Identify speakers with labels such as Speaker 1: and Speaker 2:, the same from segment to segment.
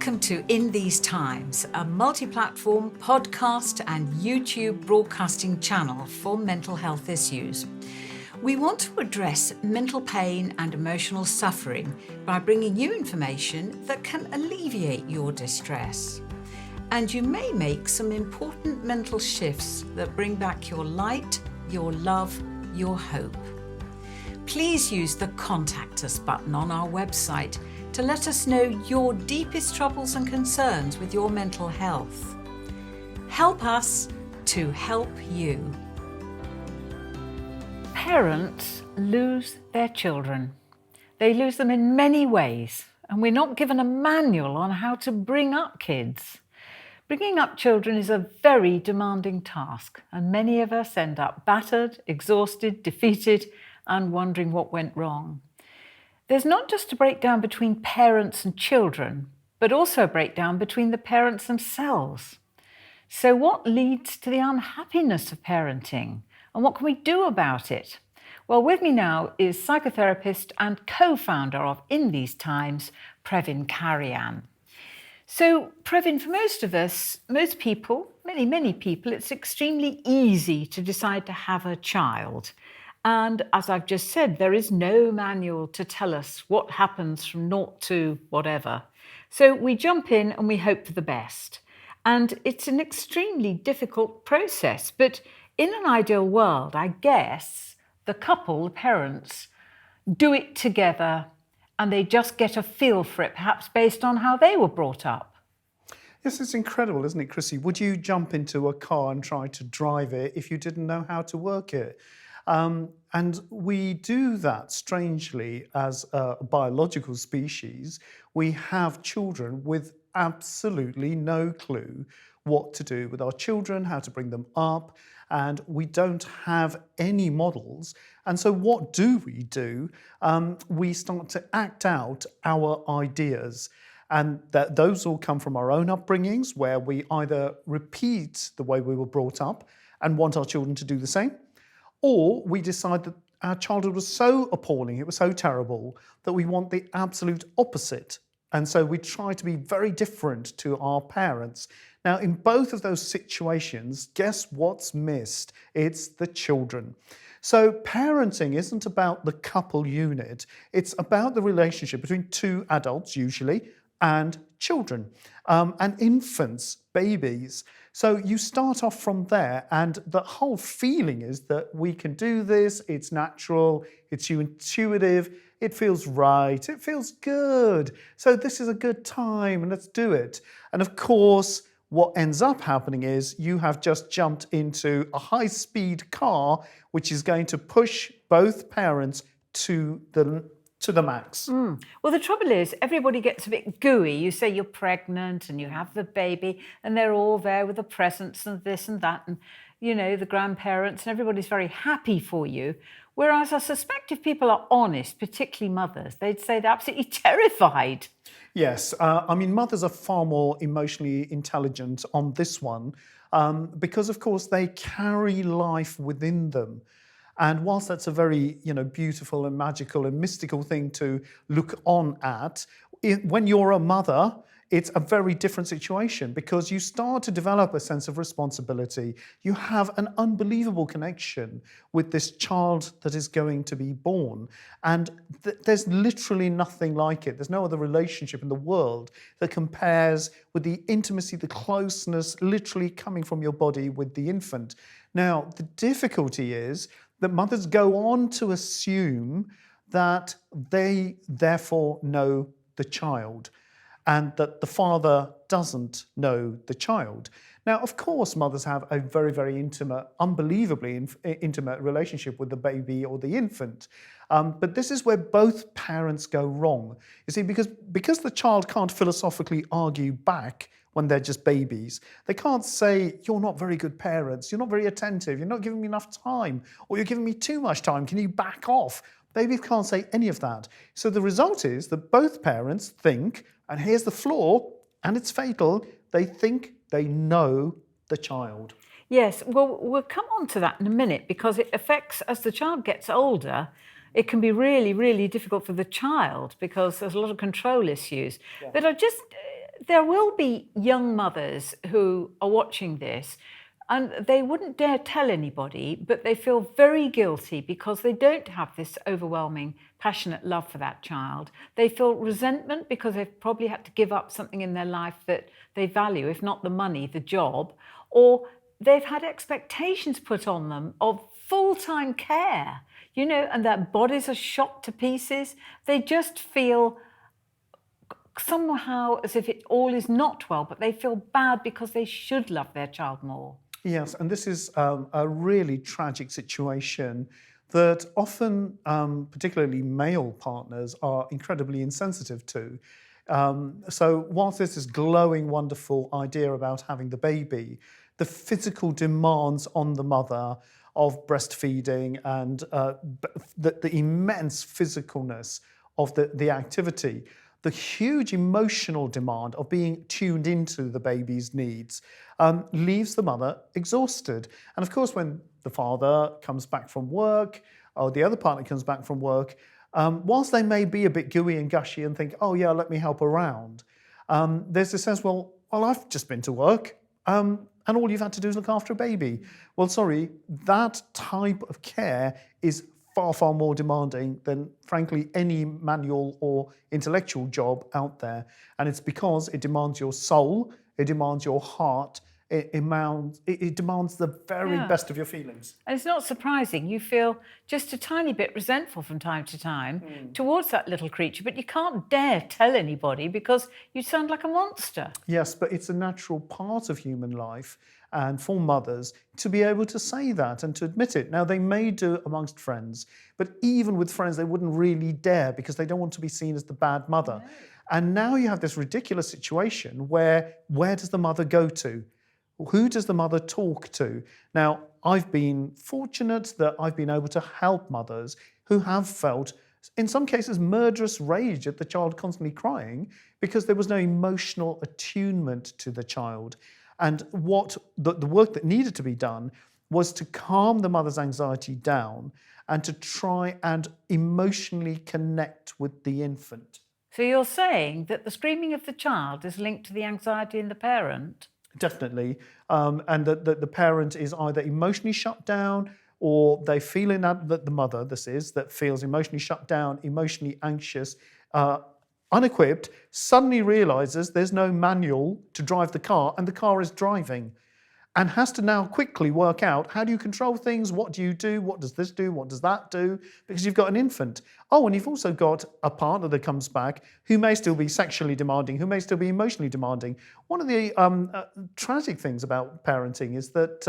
Speaker 1: Welcome to In These Times, a multi-platform podcast and YouTube broadcasting channel for mental health issues. We want to address mental pain and emotional suffering by bringing you information that can alleviate your distress. And you may make some important mental shifts that bring back your light, your love, your hope. Please use the Contact Us button on our website to let us know your deepest troubles and concerns with your mental health. Help us to help you. Parents lose their children. They lose them in many ways, and we're not given a manual on how to bring up kids. Bringing up children is a very demanding task, and many of us end up battered, exhausted, defeated, and wondering what went wrong. There's not just a breakdown between parents and children, but also a breakdown between the parents themselves. So what leads to the unhappiness of parenting? And what can we do about it? Well, with me now is psychotherapist and co-founder of In These Times, Previn Karian. So, Previn, for most of us, most people, many people, it's extremely easy to decide to have a child. And as I've just said, there is no manual to tell us what happens from naught to whatever. So we jump in and we hope for the best. And it's an extremely difficult process. But in an ideal world, I guess the couple, the parents, do it together and they just get a feel for it, perhaps based on how they were brought up.
Speaker 2: Yes, it's incredible, isn't it, Chrissy? Would you jump into a car and try to drive it if you didn't know how to work it? And we do that strangely as a biological species. We have children with absolutely no clue what to do with our children, how to bring them up, and we don't have any models. And so what do? We start to act out our ideas. And those all come from our own upbringings, where we either repeat the way we were brought up and want our children to do the same, or we decide that our childhood was so appalling, it was so terrible, that we want the absolute opposite. And so we try to be very different to our parents. Now, in both of those situations, guess what's missed? It's the children. So parenting isn't about the couple unit. It's about the relationship between two adults, usually, and children, and infants, babies. So you start off from there, and the whole feeling is that we can do this, it's natural, it's intuitive, it feels right, it feels good. So this is a good time, and let's do it. And of course, what ends up happening is you have just jumped into a high-speed car, which is going to push both parents to the max.
Speaker 1: Well, the trouble is, everybody gets a bit gooey. You say you're pregnant and you have the baby, and they're all there with the presents and this and that, and, you know, the grandparents, and everybody's very happy for you. Whereas I suspect if people are honest, particularly mothers, they'd say they're absolutely terrified.
Speaker 2: Yes, mothers are far more emotionally intelligent on this one because, of course, they carry life within them. And whilst that's a very, beautiful and magical and mystical thing to look on at, when you're a mother, it's a very different situation because you start to develop a sense of responsibility. You have an unbelievable connection with this child that is going to be born. And there's literally nothing like it. There's no other relationship in the world that compares with the intimacy, the closeness, literally coming from your body with the infant. Now, the difficulty is that mothers go on to assume that they therefore know the child and that the father doesn't know the child. Now, of course, mothers have a very, very intimate, unbelievably intimate relationship with the baby or the infant. But this is where both parents go wrong. You see, because the child can't philosophically argue back when they're just babies. They can't say, you're not very good parents, you're not very attentive, you're not giving me enough time, or you're giving me too much time, can you back off? Babies can't say any of that. So the result is that both parents think, and here's the flaw, and it's fatal, they think they know the child.
Speaker 1: Yes, well, we'll come on to that in a minute because it affects, as the child gets older, it can be really, really difficult for the child because there's a lot of control issues. Yeah. But there will be young mothers who are watching this and they wouldn't dare tell anybody, but they feel very guilty because they don't have this overwhelming, passionate love for that child. They feel resentment because they've probably had to give up something in their life that they value, if not the money, the job, or they've had expectations put on them of full-time care, and their bodies are shot to pieces. They just feel somehow as if it all is not well, but they feel bad because they should love their child more.
Speaker 2: Yes, and this is a really tragic situation that often, particularly male partners, are incredibly insensitive to. So whilst there's this glowing, wonderful idea about having the baby, the physical demands on the mother of breastfeeding and the immense physicalness of the activity, the huge emotional demand of being tuned into the baby's needs leaves the mother exhausted. And of course, when the father comes back from work or the other partner comes back from work, whilst they may be a bit gooey and gushy and think, oh yeah, let me help around, there's this sense, well, I've just been to work and all you've had to do is look after a baby. Well, sorry, that type of care is far, far more demanding than, frankly, any manual or intellectual job out there. And it's because it demands your soul, it demands your heart, it demands the very best of your feelings.
Speaker 1: And it's not surprising. You feel just a tiny bit resentful from time to time towards that little creature, but you can't dare tell anybody because you sound like a monster.
Speaker 2: Yes, but it's a natural part of human life and for mothers to be able to say that and to admit it. Now, they may do it amongst friends, but even with friends, they wouldn't really dare because they don't want to be seen as the bad mother. No. And now you have this ridiculous situation where does the mother go to? Who does the mother talk to? Now, I've been fortunate that I've been able to help mothers who have felt, in some cases, murderous rage at the child constantly crying because there was no emotional attunement to the child. And what the work that needed to be done was to calm the mother's anxiety down and to try and emotionally connect with the infant.
Speaker 1: So you're saying that the screaming of the child is linked to the anxiety in the parent?
Speaker 2: Definitely. And that the parent is either emotionally shut down or they feel that the mother, that feels emotionally shut down, emotionally anxious, unequipped, suddenly realizes there's no manual to drive the car and the car is driving and has to now quickly work out, how do you control things? What do you do? What does this do? What does that do? Because you've got an infant. Oh, and you've also got a partner that comes back who may still be sexually demanding, who may still be emotionally demanding. One of the tragic things about parenting is that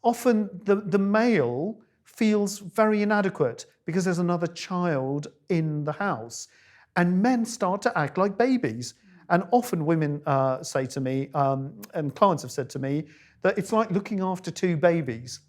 Speaker 2: often the male feels very inadequate because there's another child in the house. And men start to act like babies. And often women say to me, and clients have said to me, that it's like looking after two babies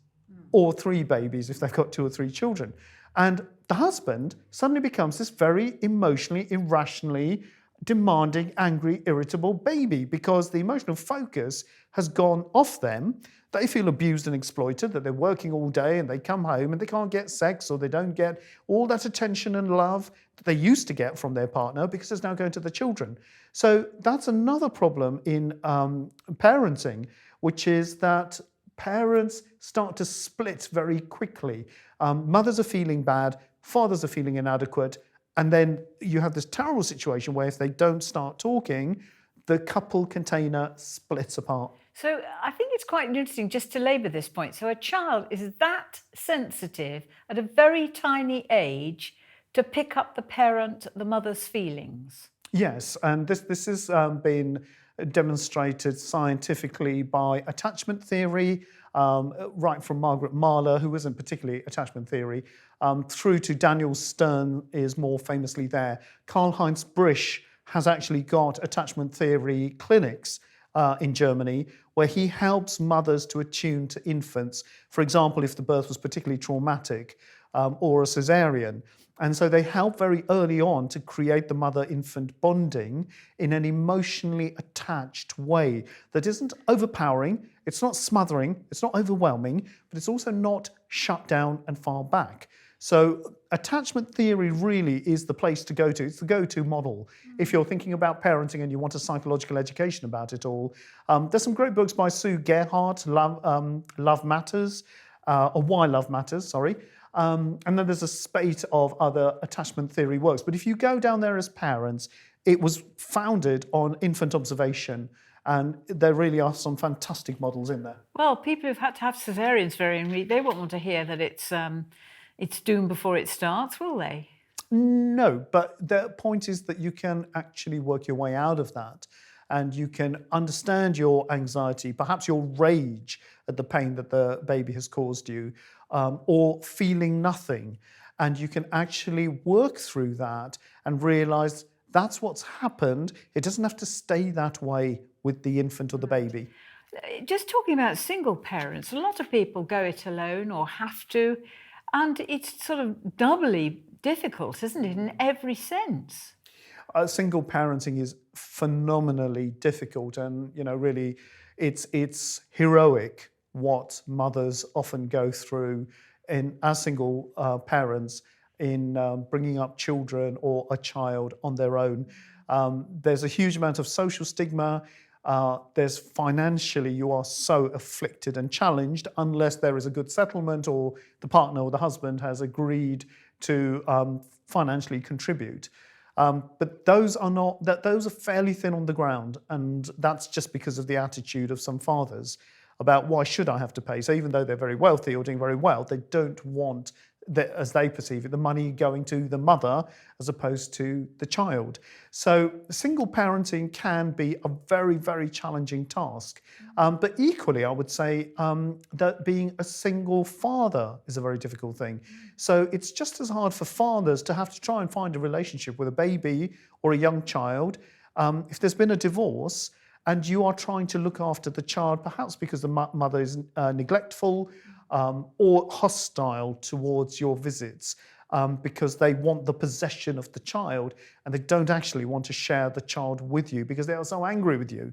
Speaker 2: or three babies if they've got two or three children. And the husband suddenly becomes this very emotionally, irrationally demanding, angry, irritable baby because the emotional focus has gone off them. They feel abused and exploited, that they're working all day and they come home and they can't get sex or they don't get all that attention and love that they used to get from their partner because it's now going to the children. So that's another problem in parenting, which is that parents start to split very quickly. Mothers are feeling bad, fathers are feeling inadequate, and then you have this terrible situation where if they don't start talking, the couple container splits apart.
Speaker 1: So I think it's quite interesting just to labour this point. So a child is that sensitive at a very tiny age to pick up the mother's feelings.
Speaker 2: Yes, and this has been demonstrated scientifically by attachment theory, right from Margaret Mahler, who wasn't particularly attachment theory, through to Daniel Stern is more famously there. Karl-Heinz Brisch has actually got attachment theory clinics in Germany where he helps mothers to attune to infants, for example, if the birth was particularly traumatic or a cesarean. And so they help very early on to create the mother-infant bonding in an emotionally attached way that isn't overpowering, it's not smothering, it's not overwhelming, but it's also not shut down and far back. So attachment theory really is the place to go to. It's the go-to model. If you're thinking about parenting and you want a psychological education about it all, there's some great books by Sue Gerhardt, Love Matters, or Why Love Matters, sorry. And then there's a spate of other attachment theory works. But if you go down there as parents, it was founded on infant observation. And there really are some fantastic models in there.
Speaker 1: Well, people who've had to have cesareans they won't want to hear that it's doomed before it starts, will they?
Speaker 2: No, but the point is that you can actually work your way out of that, and you can understand your anxiety, perhaps your rage at the pain that the baby has caused you, or feeling nothing. And you can actually work through that and realize that's what's happened. It doesn't have to stay that way with the infant or the baby.
Speaker 1: Just talking about single parents, a lot of people go it alone or have to, and it's sort of doubly difficult, isn't it, in every sense?
Speaker 2: Single parenting is phenomenally difficult, and really, it's heroic what mothers often go through as single parents in bringing up children or a child on their own. There's a huge amount of social stigma. There's financially, you are so afflicted and challenged unless there is a good settlement or the partner or the husband has agreed to financially contribute. But those are fairly thin on the ground, and that's just because of the attitude of some fathers about why should I have to pay? So even though they're very wealthy or doing very well, they don't want, as they perceive it, the money going to the mother as opposed to the child. So single parenting can be a very, very challenging task. But equally, I would say that being a single father is a very difficult thing. So it's just as hard for fathers to have to try and find a relationship with a baby or a young child. If there's been a divorce, and you are trying to look after the child, perhaps because the mother is neglectful or hostile towards your visits, because they want the possession of the child and they don't actually want to share the child with you because they are so angry with you.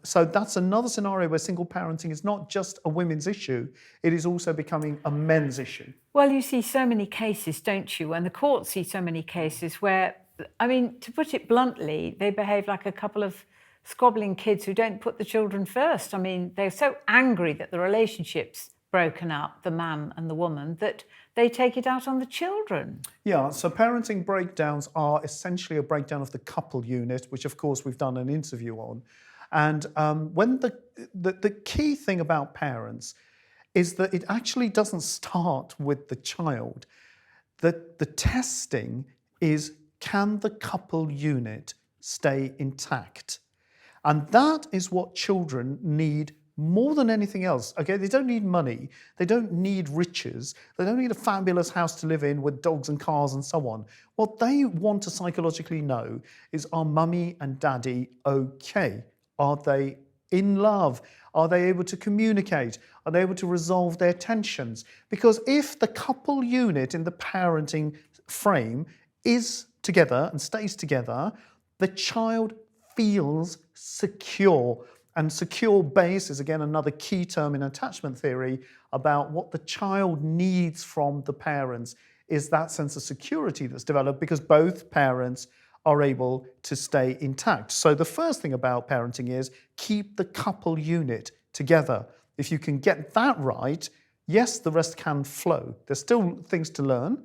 Speaker 2: So that's another scenario where single parenting is not just a women's issue, it is also becoming a men's issue.
Speaker 1: Well, you see so many cases, don't you? And the courts see so many cases where, I mean, to put it bluntly, they behave like a couple of squabbling kids who don't put the children first. I mean, they're so angry that the relationship's broken up, the man and the woman, that they take it out on the children.
Speaker 2: Yeah, so parenting breakdowns are essentially a breakdown of the couple unit, which of course we've done an interview on. And when the key thing about parents is that it actually doesn't start with the child. The testing is, can the couple unit stay intact? And that is what children need more than anything else. Okay, they don't need money, they don't need riches, they don't need a fabulous house to live in with dogs and cars and so on. What they want to psychologically know is, are mummy and daddy okay? Are they in love? Are they able to communicate? Are they able to resolve their tensions? Because if the couple unit in the parenting frame is together and stays together, the child feels secure. And secure base is, again, another key term in attachment theory about what the child needs from the parents, is that sense of security that's developed because both parents are able to stay intact. So the first thing about parenting is keep the couple unit together. If you can get that right, yes, the rest can flow. There's still things to learn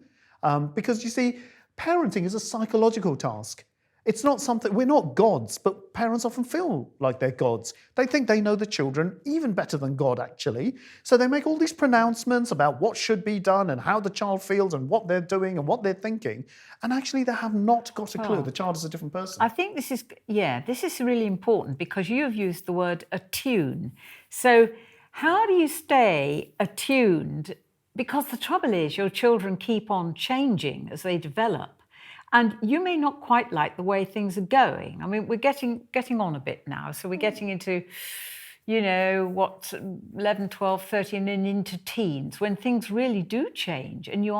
Speaker 2: because, you see, parenting is a psychological task. It's not something, we're not gods, but parents often feel like they're gods. They think they know the children even better than God, actually. So they make all these pronouncements about what should be done and how the child feels and what they're doing and what they're thinking. And actually, they have not got a clue. The child is a different person.
Speaker 1: I think this is really important because you've used the word attune. So how do you stay attuned? Because the trouble is your children keep on changing as they develop. And you may not quite like the way things are going. I mean, we're getting on a bit now. So we're getting into, 11, 12, 13 and into teens when things really do change and you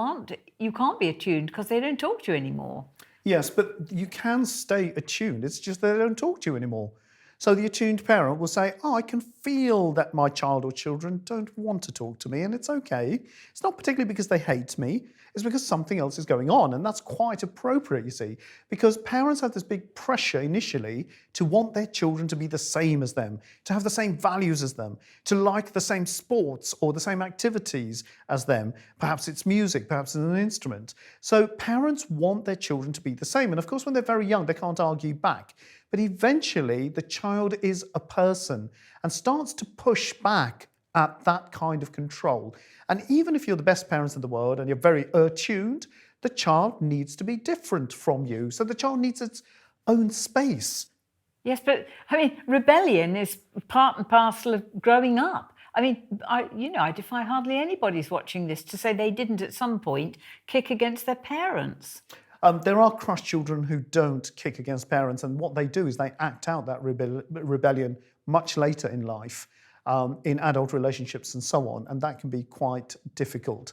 Speaker 1: can't be attuned because they don't talk to you anymore.
Speaker 2: Yes, but you can stay attuned. It's just they don't talk to you anymore. So the attuned parent will say, I can feel that my child or children don't want to talk to me, and it's okay. It's not particularly because they hate me, it's because something else is going on. And that's quite appropriate, you see, because parents have this big pressure initially to want their children to be the same as them, to have the same values as them, to like the same sports or the same activities as them. Perhaps it's music, perhaps it's an instrument. So parents want their children to be the same. And of course, when they're very young, they can't argue back. But eventually, the child is a person and starts to push back at that kind of control. And even if you're the best parents in the world and you're very attuned, the child needs to be different from you. So the child needs its own space.
Speaker 1: Yes, but I mean, rebellion is part and parcel of growing up. I mean, I defy hardly anybody's watching this to say they didn't at some point kick against their parents.
Speaker 2: There are crushed children who don't kick against parents, and what they do is they act out that rebellion much later in life, in adult relationships and so on, and that can be quite difficult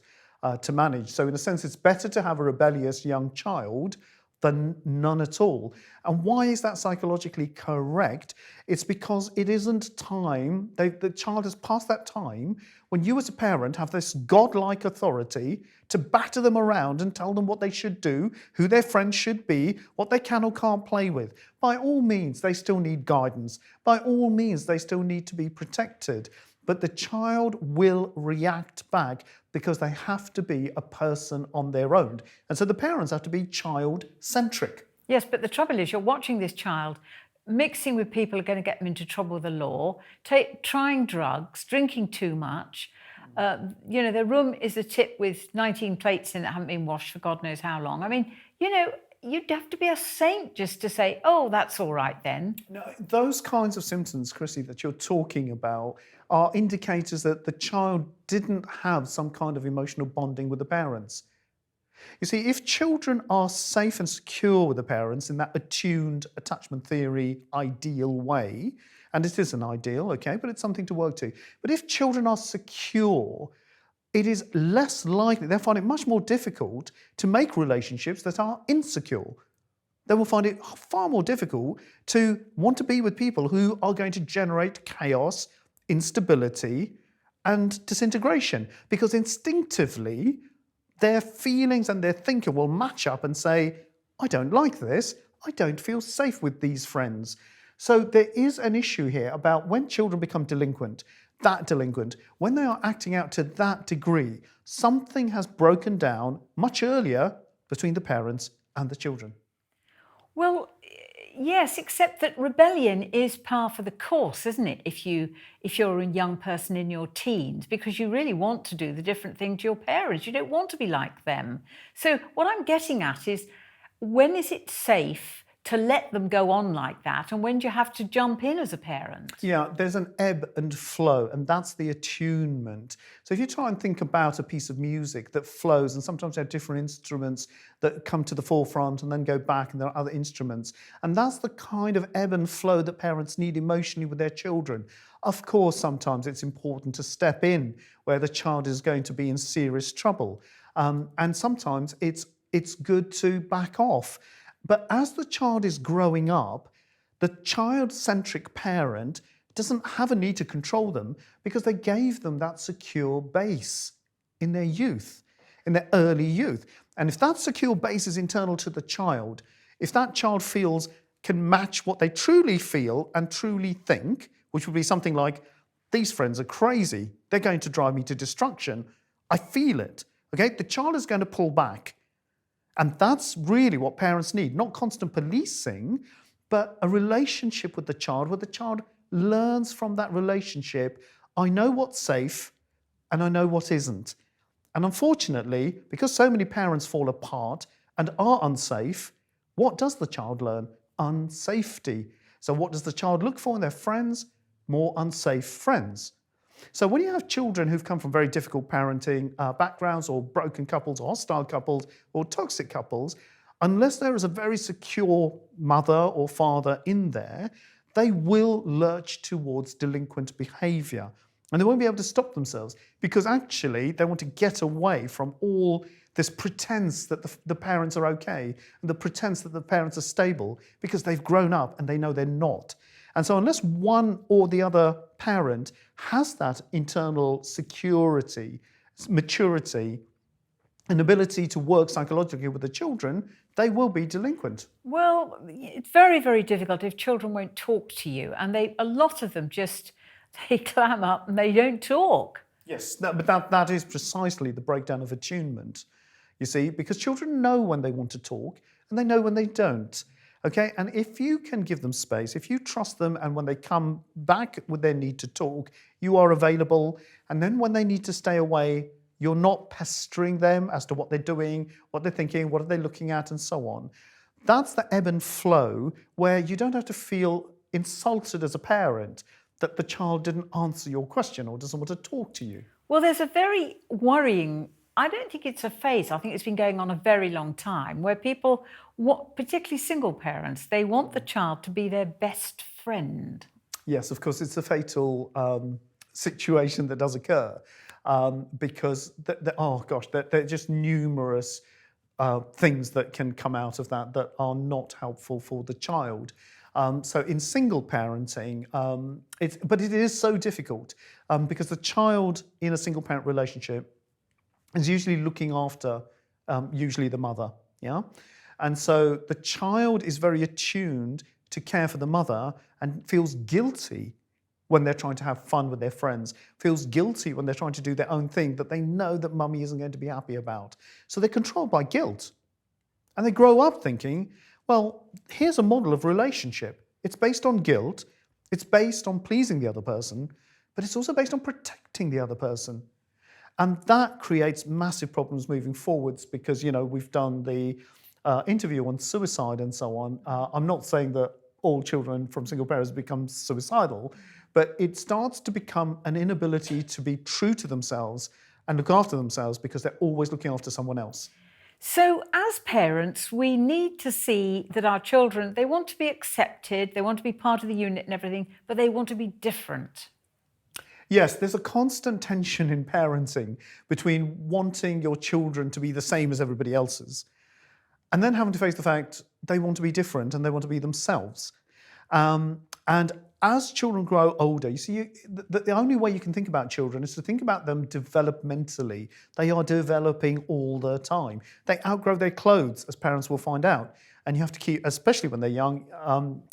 Speaker 2: to manage. So in a sense, it's better to have a rebellious young child than none at all. And why is that psychologically correct? It's because it isn't time, the child has passed that time when you as a parent have this godlike authority to batter them around and tell them what they should do, who their friends should be, what they can or can't play with. By all means, they still need guidance. By all means, they still need to be protected. But the child will react back because they have to be a person on their own. And so the parents have to be child-centric.
Speaker 1: Yes, but the trouble is you're watching this child mixing with people who are going to get them into trouble with the law, trying drugs, drinking too much. Their room is a tip with 19 plates in that haven't been washed for God knows how long. I mean, you'd have to be a saint just to say, oh, that's all right then.
Speaker 2: No, those kinds of symptoms, Chrissy, that you're talking about are indicators that the child didn't have some kind of emotional bonding with the parents. You see, if children are safe and secure with the parents in that attuned attachment theory ideal way, and it is an ideal, okay, but it's something to work to. But if children are secure, it is less likely, they'll find it much more difficult to make relationships that are insecure. They will find it far more difficult to want to be with people who are going to generate chaos, instability, and disintegration, because instinctively, their feelings and their thinking will match up and say, I don't like this, I don't feel safe with these friends. So there is an issue here about when children become delinquent, when they are acting out to that degree, something has broken down much earlier between the parents and the children.
Speaker 1: Well, yes, except that rebellion is par for the course, isn't it? If you're a young person in your teens, because you really want to do the different thing to your parents. You don't want to be like them. So what I'm getting at is, when is it safe to let them go on like that, and when do you have to jump in as a parent?
Speaker 2: Yeah, there's an ebb and flow, and that's the attunement. So if you try and think about a piece of music that flows, and sometimes you have different instruments that come to the forefront and then go back, and there are other instruments, and that's the kind of ebb and flow that parents need emotionally with their children. Of course, sometimes it's important to step in where the child is going to be in serious trouble, and sometimes it's good to back off. But as the child is growing up, the child-centric parent doesn't have a need to control them because they gave them that secure base in their youth, in their early youth. And if that secure base is internal to the child, if that child can match what they truly feel and truly think, which would be something like, these friends are crazy, they're going to drive me to destruction, I feel it, okay? The child is going to pull back. And that's really what parents need, not constant policing, but a relationship with the child where the child learns from that relationship, I know what's safe and I know what isn't. And unfortunately, because so many parents fall apart and are unsafe, what does the child learn? Unsafety. So what does the child look for in their friends? More unsafe friends. So when you have children who've come from very difficult parenting backgrounds, or broken couples, or hostile couples, or toxic couples, unless there is a very secure mother or father in there, they will lurch towards delinquent behaviour. And they won't be able to stop themselves because actually they want to get away from all this pretense that the parents are okay and the pretense that the parents are stable because they've grown up and they know they're not. And so unless one or the other parent has that internal security, maturity, an ability to work psychologically with the children, they will be delinquent.
Speaker 1: Well, it's very, very difficult if children won't talk to you, and a lot of them just, they clam up and they don't talk.
Speaker 2: Yes, but that is precisely the breakdown of attunement, you see, because children know when they want to talk and they know when they don't. Okay, and if you can give them space, if you trust them, and when they come back with their need to talk, you are available, and then when they need to stay away, you're not pestering them as to what they're doing, what they're thinking, what are they looking at, and so on. That's the ebb and flow where you don't have to feel insulted as a parent that the child didn't answer your question or doesn't want to talk to you.
Speaker 1: Well, there's a very worrying, I don't think it's a phase, I think it's been going on a very long time, where people, particularly single parents, they want the child to be their best friend.
Speaker 2: Yes, of course, it's a fatal situation that does occur because, there are just numerous things that can come out of that are not helpful for the child. So in single parenting, but it is so difficult because the child in a single parent relationship is usually looking after usually the mother, yeah? And so the child is very attuned to care for the mother and feels guilty when they're trying to have fun with their friends, feels guilty when they're trying to do their own thing that they know that mummy isn't going to be happy about. So they're controlled by guilt. And they grow up thinking, well, here's a model of relationship. It's based on guilt, it's based on pleasing the other person, but it's also based on protecting the other person. And that creates massive problems moving forwards because, we've done the interview on suicide and so on. I'm not saying that all children from single parents become suicidal, but it starts to become an inability to be true to themselves and look after themselves because they're always looking after someone else.
Speaker 1: So as parents, we need to see that our children, they want to be accepted, they want to be part of the unit and everything, but they want to be different.
Speaker 2: Yes, there's a constant tension in parenting between wanting your children to be the same as everybody else's and then having to face the fact they want to be different and they want to be themselves. And as children grow older, you see, the only way you can think about children is to think about them developmentally. They are developing all the time. They outgrow their clothes, as parents will find out. And you have to keep, especially when they're young,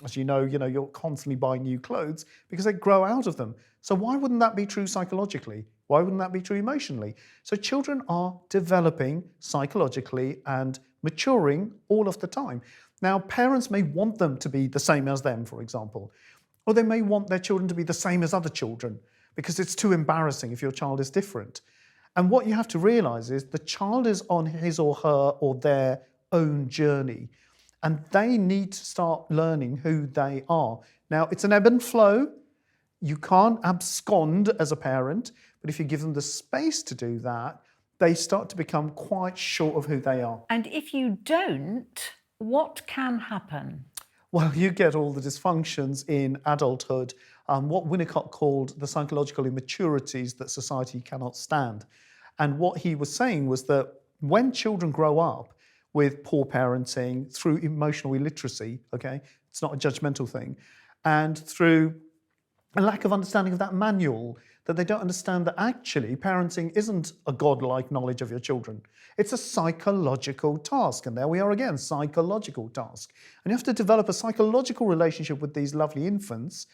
Speaker 2: as you know, you're constantly buying new clothes because they grow out of them. So why wouldn't that be true psychologically? Why wouldn't that be true emotionally? So children are developing psychologically and maturing all of the time. Now, parents may want them to be the same as them, for example, or they may want their children to be the same as other children because it's too embarrassing if your child is different. And what you have to realize is the child is on his or her or their own journey, and they need to start learning who they are. Now, it's an ebb and flow. You can't abscond as a parent, but if you give them the space to do that, they start to become quite sure of who they are.
Speaker 1: And if you don't, what can happen?
Speaker 2: Well, you get all the dysfunctions in adulthood, what Winnicott called the psychological immaturities that society cannot stand. And what he was saying was that when children grow up with poor parenting, through emotional illiteracy, okay, it's not a judgmental thing, and through a lack of understanding of that manual, that they don't understand that actually parenting isn't a godlike knowledge of your children. It's a psychological task. And there we are again, psychological task. And you have to develop a psychological relationship with these lovely infants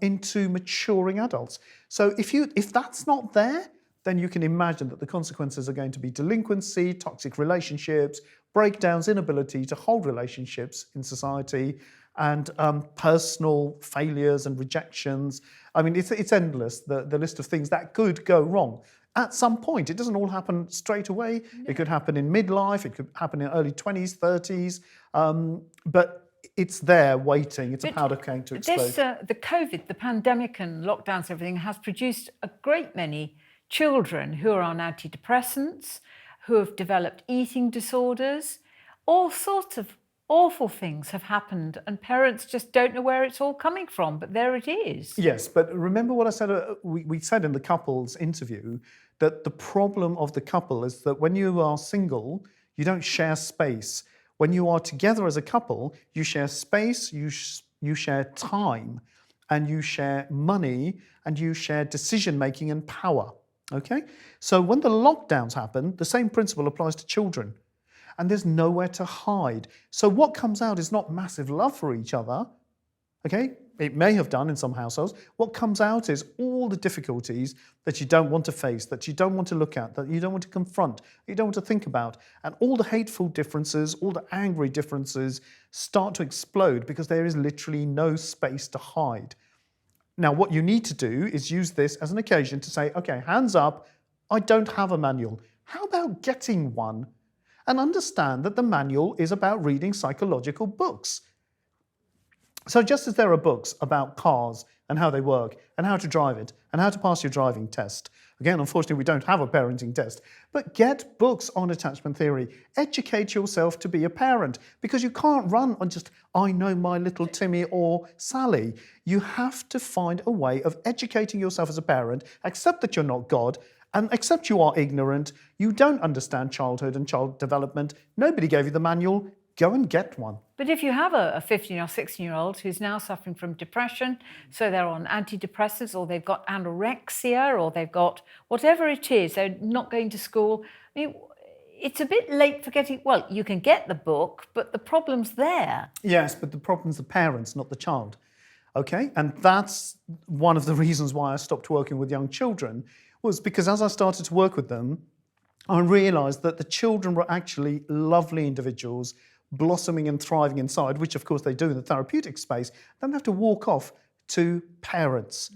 Speaker 2: into maturing adults. So if that's not there, then you can imagine that the consequences are going to be delinquency, toxic relationships, breakdowns, inability to hold relationships in society, and personal failures and rejections. I mean, it's endless, the list of things that could go wrong. At some point, it doesn't all happen straight away. No. It could happen in midlife, it could happen in early 20s, 30s, but it's there waiting. It's a powder keg to explode.
Speaker 1: The COVID, the pandemic and lockdowns, everything has produced a great many children who are on antidepressants, who have developed eating disorders. All sorts of awful things have happened and parents just don't know where it's all coming from, but there it is.
Speaker 2: Yes, but remember what I said, we said in the couples interview, that the problem of the couple is that when you are single, you don't share space. When you are together as a couple, you share space, you you share time, and you share money, and you share decision-making and power, okay? So when the lockdowns happen, the same principle applies to children, and there's nowhere to hide. So what comes out is not massive love for each other, okay? It may have done in some households. What comes out is all the difficulties that you don't want to face, that you don't want to look at, that you don't want to confront, you don't want to think about. And all the hateful differences, all the angry differences start to explode because there is literally no space to hide. Now, what you need to do is use this as an occasion to say, okay, hands up, I don't have a manual. How about getting one? And understand that the manual is about reading psychological books. So just as there are books about cars and how they work and how to drive it and how to pass your driving test, again, unfortunately, we don't have a parenting test, but get books on attachment theory. Educate yourself to be a parent, because you can't run on just, I know my little Timmy or Sally. You have to find a way of educating yourself as a parent, accept that you're not God, and accept you are ignorant, you don't understand childhood and child development, nobody gave you the manual, go and get one.
Speaker 1: But if you have a 15 or 16-year-old who's now suffering from depression, so they're on antidepressants, or they've got anorexia, or they've got whatever it is, they're not going to school, I mean, it's a bit late for getting, well, you can get the book, but the problem's there.
Speaker 2: Yes, but the problem's the parents, not the child. Okay, and that's one of the reasons why I stopped working with young children, was because as I started to work with them, I realised that the children were actually lovely individuals, blossoming and thriving inside, which of course they do in the therapeutic space. Then they have to walk off to parents.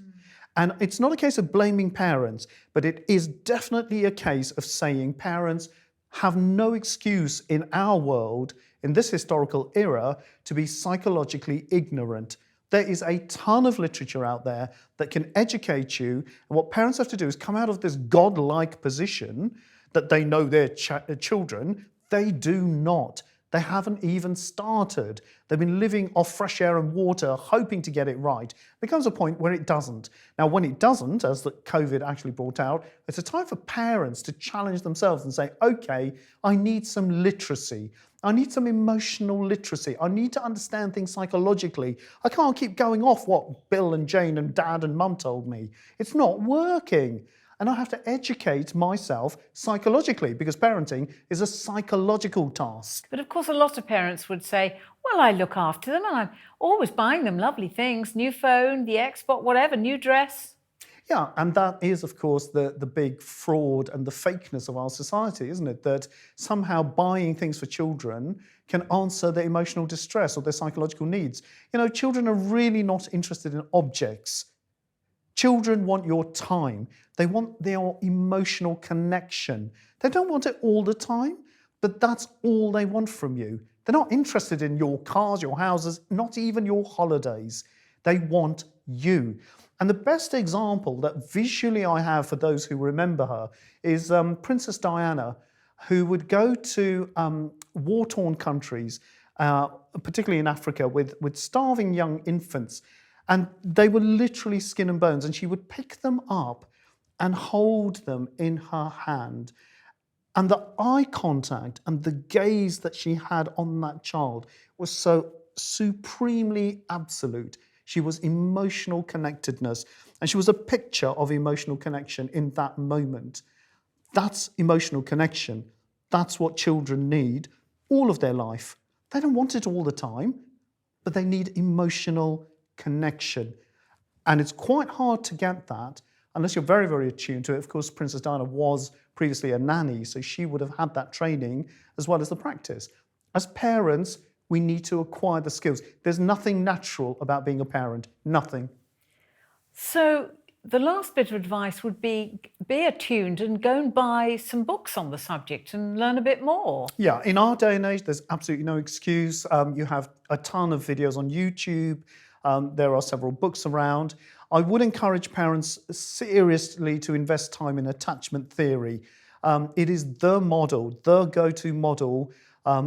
Speaker 2: And it's not a case of blaming parents, but it is definitely a case of saying parents have no excuse in our world, in this historical era, to be psychologically ignorant. There is a ton of literature out there that can educate you. And what parents have to do is come out of this godlike position that they know their children. They do not. They haven't even started. They've been living off fresh air and water, hoping to get it right. There comes a point where it doesn't. Now, when it doesn't, as the COVID actually brought out, it's a time for parents to challenge themselves and say, okay, I need some literacy. I need some emotional literacy. I need to understand things psychologically. I can't keep going off what Bill and Jane and Dad and Mum told me. It's not working. And I have to educate myself psychologically, because parenting is a psychological task.
Speaker 1: But of course, a lot of parents would say, well, I look after them and I'm always buying them lovely things, new phone, the Xbox, whatever, new dress.
Speaker 2: Yeah, and that is, of course, the big fraud and the fakeness of our society, isn't it? That somehow buying things for children can answer their emotional distress or their psychological needs. You know, children are really not interested in objects. Children want your time. They want their emotional connection. They don't want it all the time, but that's all they want from you. They're not interested in your cars, your houses, not even your holidays. They want you. And the best example that visually I have for those who remember her is Princess Diana, who would go to war-torn countries, particularly in Africa, with starving young infants. And they were literally skin and bones, and she would pick them up and hold them in her hand. And the eye contact and the gaze that she had on that child was so supremely absolute. She was emotional connectedness, and she was a picture of emotional connection in that moment. That's emotional connection. That's what children need all of their life. They don't want it all the time, but they need emotional connection. And it's quite hard to get that unless you're very, very attuned to it. Of course, Princess Diana was previously a nanny, so she would have had that training as well as the practice. As parents, we need to acquire the skills. There's nothing natural about being a parent, nothing.
Speaker 1: So the last bit of advice would be attuned and go and buy some books on the subject and learn a bit more.
Speaker 2: Yeah, in our day and age, there's absolutely no excuse. You have a ton of videos on YouTube. There are several books around. I would encourage parents seriously to invest time in attachment theory. It is the model, the go-to model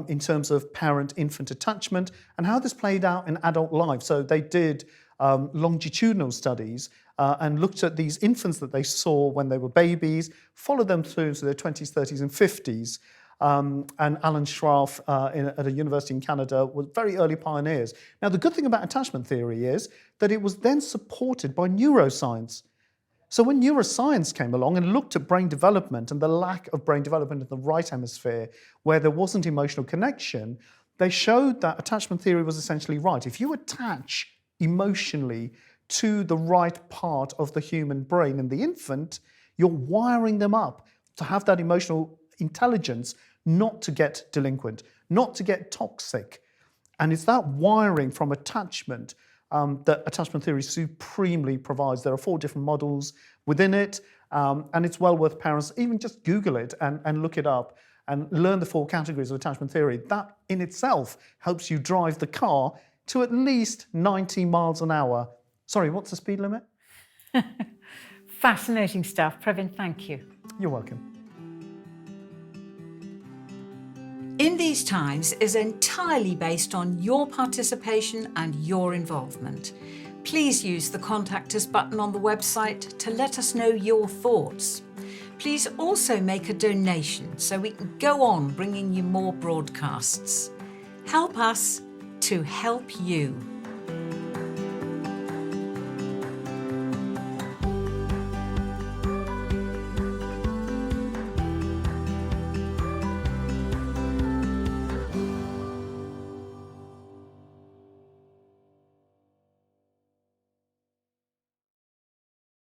Speaker 2: in terms of parent-infant attachment and how this played out in adult life. So they did longitudinal studies and looked at these infants that they saw when they were babies, followed them through to their 20s, 30s and 50s. and Alan Schraff at a university in Canada were very early pioneers. Now, the good thing about attachment theory is that it was then supported by neuroscience. So when neuroscience came along and looked at brain development and the lack of brain development in the right hemisphere, where there wasn't emotional connection, they showed that attachment theory was essentially right. If you attach emotionally to the right part of the human brain in the infant, you're wiring them up to have that emotional intelligence, not to get delinquent, not to get toxic. And it's that wiring from attachment that attachment theory supremely provides. There are 4 different models within it, and it's well worth parents even just Google it and look it up and learn the 4 categories of attachment theory. That in itself helps you drive the car to at least 90 miles an hour. Sorry, what's the speed limit?
Speaker 1: Fascinating stuff. Previn, thank you.
Speaker 2: You're welcome.
Speaker 3: In These Times is entirely based on your participation and your involvement. Please use the Contact Us button on the website to let us know your thoughts. Please also make a donation so we can go on bringing you more broadcasts. Help us to help you.